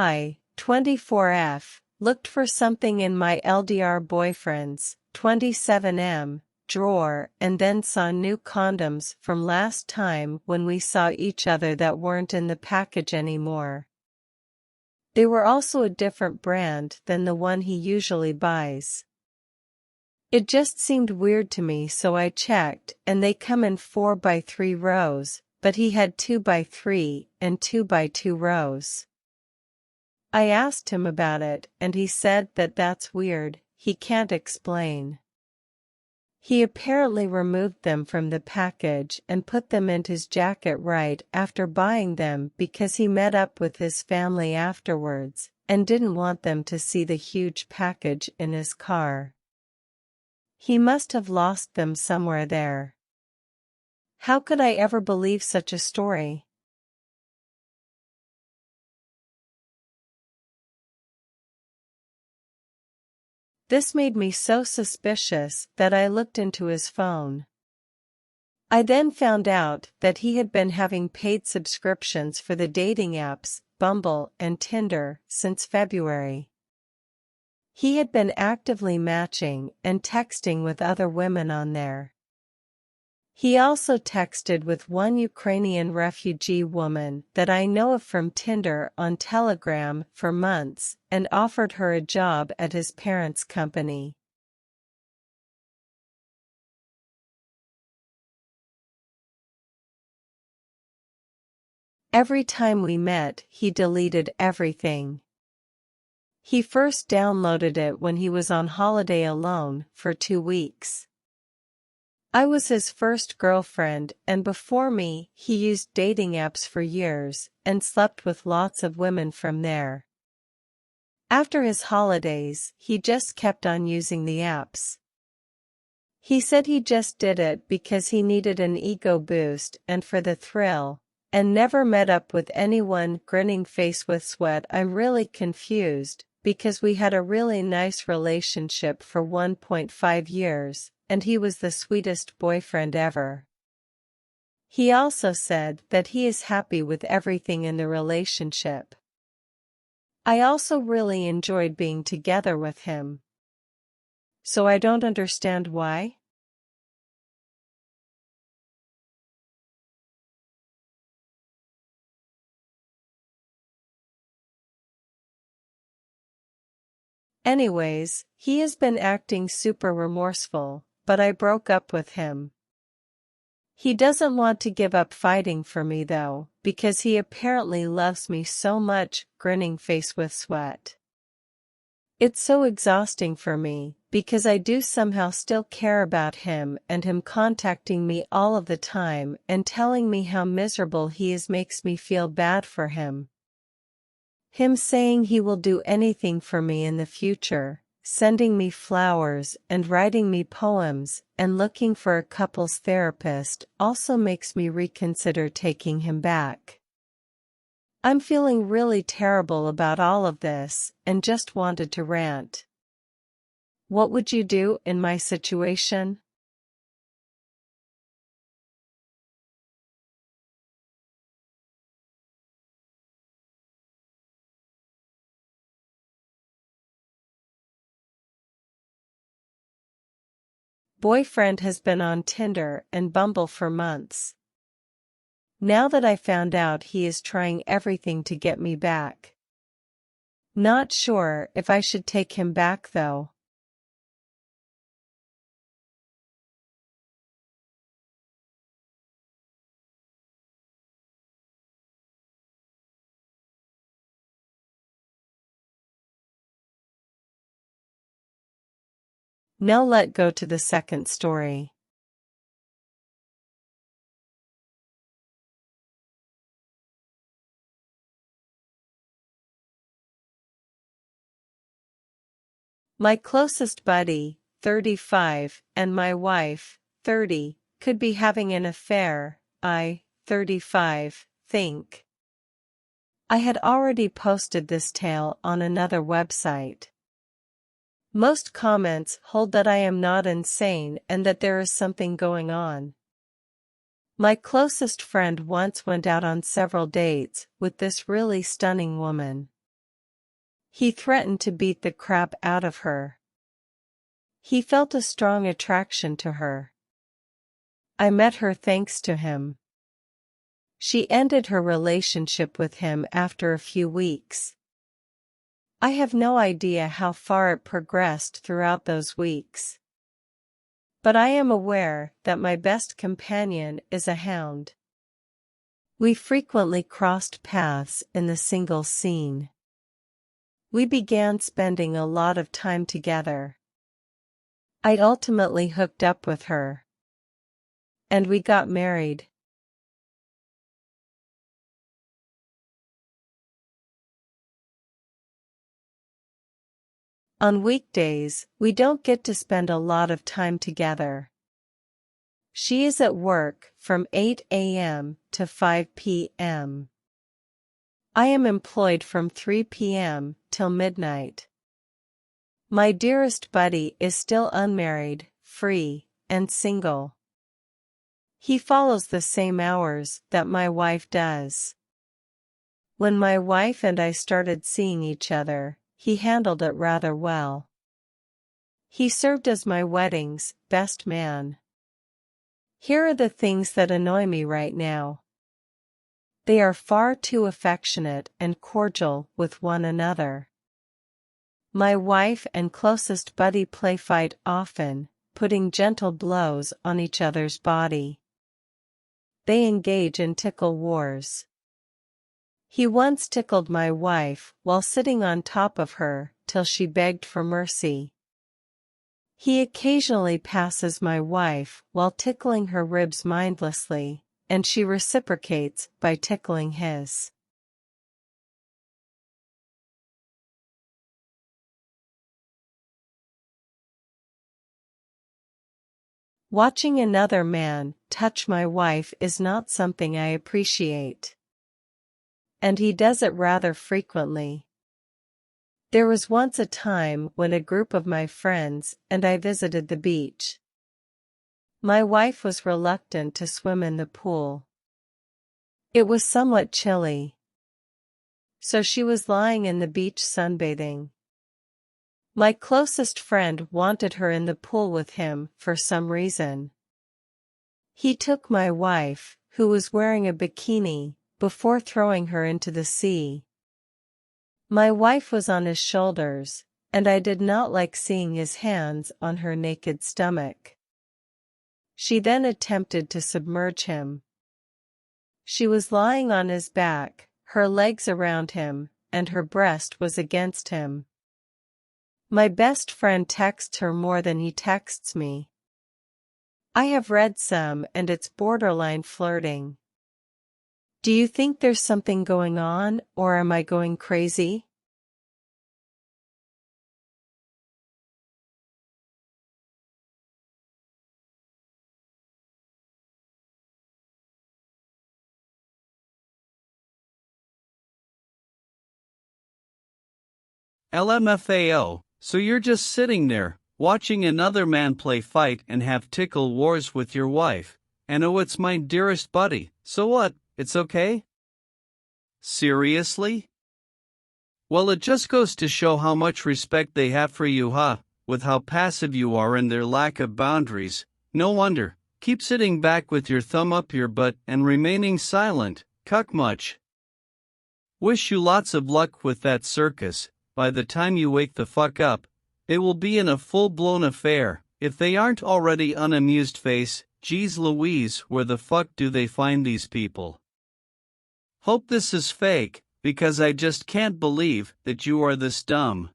I, 24F, looked for something in my LDR boyfriend's, 27M, drawer and then saw new condoms from last time when we saw each other that weren't in the package anymore. They were also a different brand than the one he usually buys. It just seemed weird to me, so I checked, and they come in 4x3 rows, but he had 2x3 and 2x2 rows. I asked him about it, and he said that that's weird, he can't explain. He apparently removed them from the package and put them in his jacket right after buying them because he met up with his family afterwards and didn't want them to see the huge package in his car. He must have lost them somewhere there. How could I ever believe such a story? This made me so suspicious that I looked into his phone. I then found out that he had been having paid subscriptions for the dating apps, Bumble and Tinder, since February. He had been actively matching and texting with other women on there. He also texted with one Ukrainian refugee woman that I know of from Tinder on Telegram for months and offered her a job at his parents' company. Every time we met, he deleted everything. He first downloaded it when he was on holiday alone for 2 weeks. I was his first girlfriend, and before me, he used dating apps for years and slept with lots of women from there. After his holidays, he just kept on using the apps. He said he just did it because he needed an ego boost and for the thrill, and never met up with anyone. Grinning face with sweat. I'm really confused, because we had a really nice relationship for 1.5 years. And he was the sweetest boyfriend ever. He also said that he is happy with everything in the relationship. I also really enjoyed being together with him. So I don't understand why. Anyways, he has been acting super remorseful, but I broke up with him. He doesn't want to give up fighting for me though, because he apparently loves me so much. Grinning face with sweat. It's so exhausting for me, because I do somehow still care about him, and him contacting me all of the time and telling me how miserable he is makes me feel bad for him. Him saying he will do anything for me in the future, sending me flowers and writing me poems and looking for a couples therapist also makes me reconsider taking him back. I'm feeling really terrible about all of this and just wanted to rant. What would you do in my situation? Boyfriend has been on Tinder and Bumble for months. Now that I found out he is trying everything to get me back. Not sure if I should take him back though. Now let's go to the second story. My closest buddy, 35, and my wife, 30, could be having an affair, I, 35, think. I had already posted this tale on another website. Most comments hold that I am not insane and that there is something going on. My closest friend once went out on several dates with this really stunning woman. He threatened to beat the crap out of her. He felt a strong attraction to her. I met her thanks to him. She ended her relationship with him after a few weeks. I have no idea how far it progressed throughout those weeks. But I am aware that my best companion is a hound. We frequently crossed paths in the single scene. We began spending a lot of time together. I ultimately hooked up with her. And we got married. On weekdays, we don't get to spend a lot of time together. She is at work from 8 a.m. to 5 p.m. I am employed from 3 p.m. till midnight. My dearest buddy is still unmarried, free, and single. He follows the same hours that my wife does. When my wife and I started seeing each other, he handled it rather well. He served as my wedding's best man. Here are the things that annoy me right now. They are far too affectionate and cordial with one another. My wife and closest buddy play fight often, putting gentle blows on each other's body. They engage in tickle wars. He once tickled my wife while sitting on top of her till she begged for mercy. He occasionally passes my wife while tickling her ribs mindlessly, and she reciprocates by tickling his. Watching another man touch my wife is not something I appreciate. And he does it rather frequently. There was once a time when a group of my friends and I visited the beach. My wife was reluctant to swim in the pool. It was somewhat chilly. So she was lying in the beach sunbathing. My closest friend wanted her in the pool with him for some reason. He took my wife, who was wearing a bikini, before throwing her into the sea. My wife was on his shoulders, and I did not like seeing his hands on her naked stomach. She then attempted to submerge him. She was lying on his back, her legs around him, and her breast was against him. My best friend texts her more than he texts me. I have read some and it's borderline flirting. Do you think there's something going on, or am I going crazy? LMFAO, so you're just sitting there, watching another man play fight and have tickle wars with your wife, and oh, it's my dearest buddy, so what, it's okay? Seriously? Well, it just goes to show how much respect they have for you, huh? With how passive you are and their lack of boundaries. No wonder. Keep sitting back with your thumb up your butt and remaining silent, cuck much. Wish you lots of luck with that circus. By the time you wake the fuck up, it will be in a full-blown affair. If they aren't already unamused face, geez Louise, where the fuck do they find these people? Hope this is fake, because I just can't believe that you are this dumb.